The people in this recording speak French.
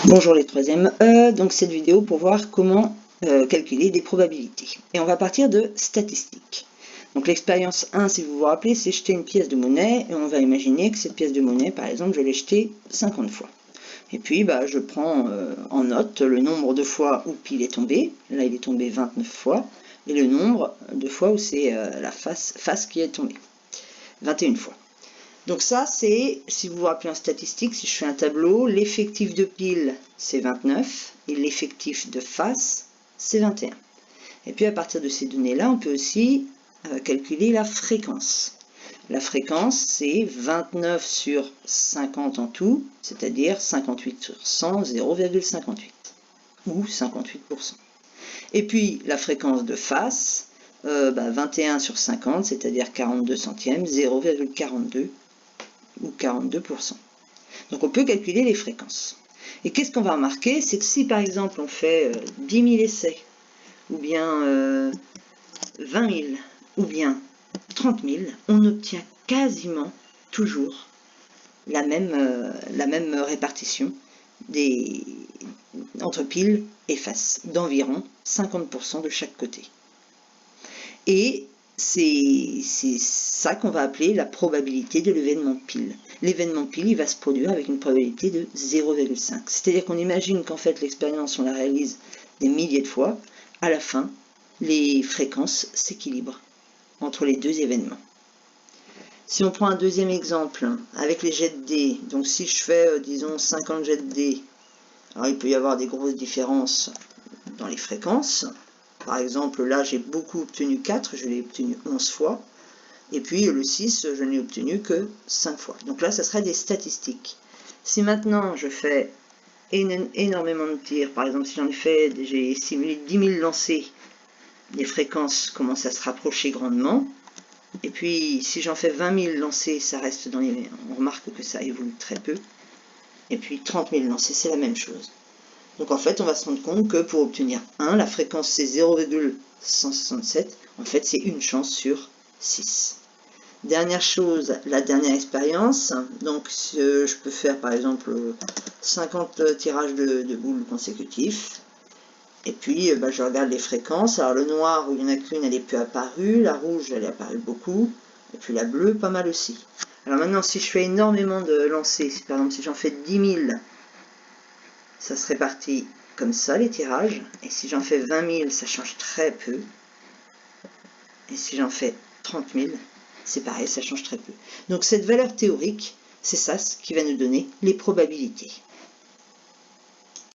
Bonjour les troisièmes donc cette vidéo pour voir comment calculer des probabilités. Et on va partir de statistiques. Donc l'expérience 1, si vous vous rappelez, c'est jeter une pièce de monnaie et on va imaginer que cette pièce de monnaie, par exemple, je l'ai jetée 50 fois. Et puis je prends en note le nombre de fois où pile est tombé. Là il est tombé 29 fois. Et le nombre de fois où c'est la face qui est tombée. 21 fois. Donc ça, c'est, si vous vous rappelez en statistique, si je fais un tableau, l'effectif de pile, c'est 29, et l'effectif de face, c'est 21. Et puis à partir de ces données-là, on peut aussi calculer la fréquence. La fréquence, c'est 29 sur 50 en tout, c'est-à-dire 58 sur 100, 0,58, ou 58%. Et puis la fréquence de face, 21 sur 50, c'est-à-dire 42 centièmes, 0,42 ou 42%. Donc on peut calculer les fréquences. Et qu'est-ce qu'on va remarquer? C'est que si par exemple on fait 10 000 essais, ou bien 20 000, ou bien 30 000, on obtient quasiment toujours la même répartition entre pile et face, d'environ 50% de chaque côté. Et c'est ça qu'on va appeler la probabilité de l'événement pile. L'événement pile, il va se produire avec une probabilité de 0,5. C'est-à-dire qu'on imagine qu'en fait l'expérience, on la réalise des milliers de fois. À la fin, les fréquences s'équilibrent entre les deux événements. Si on prend un deuxième exemple avec les jets de dés, donc si je fais, disons, 50 jets de dés, alors il peut y avoir des grosses différences dans les fréquences. Par exemple, là, j'ai beaucoup obtenu 4, je l'ai obtenu 11 fois. Et puis le 6, je n'ai obtenu que 5 fois. Donc là, ça serait des statistiques. Si maintenant, je fais énormément de tirs, par exemple, si j'ai simulé 10 000 lancers, les fréquences commencent à se rapprocher grandement. Et puis, si j'en fais 20 000 lancers, ça reste dans les... On remarque que ça évolue très peu. Et puis 30 000 lancers, c'est la même chose. Donc en fait, on va se rendre compte que pour obtenir 1, la fréquence c'est 0,167. En fait, c'est une chance sur 6. Dernière chose, la dernière expérience. Donc je peux faire par exemple 50 tirages de boules consécutifs. Et puis je regarde les fréquences. Alors le noir, où il n'y en a qu'une, elle est peu apparue. La rouge, elle est apparue beaucoup. Et puis la bleue, pas mal aussi. Alors maintenant, si je fais énormément de lancers, par exemple si j'en fais 10 000, ça se répartit comme ça les tirages, et si j'en fais 20 000, ça change très peu, et si j'en fais 30 000, c'est pareil, ça change très peu. Donc cette valeur théorique, c'est ça ce qui va nous donner les probabilités.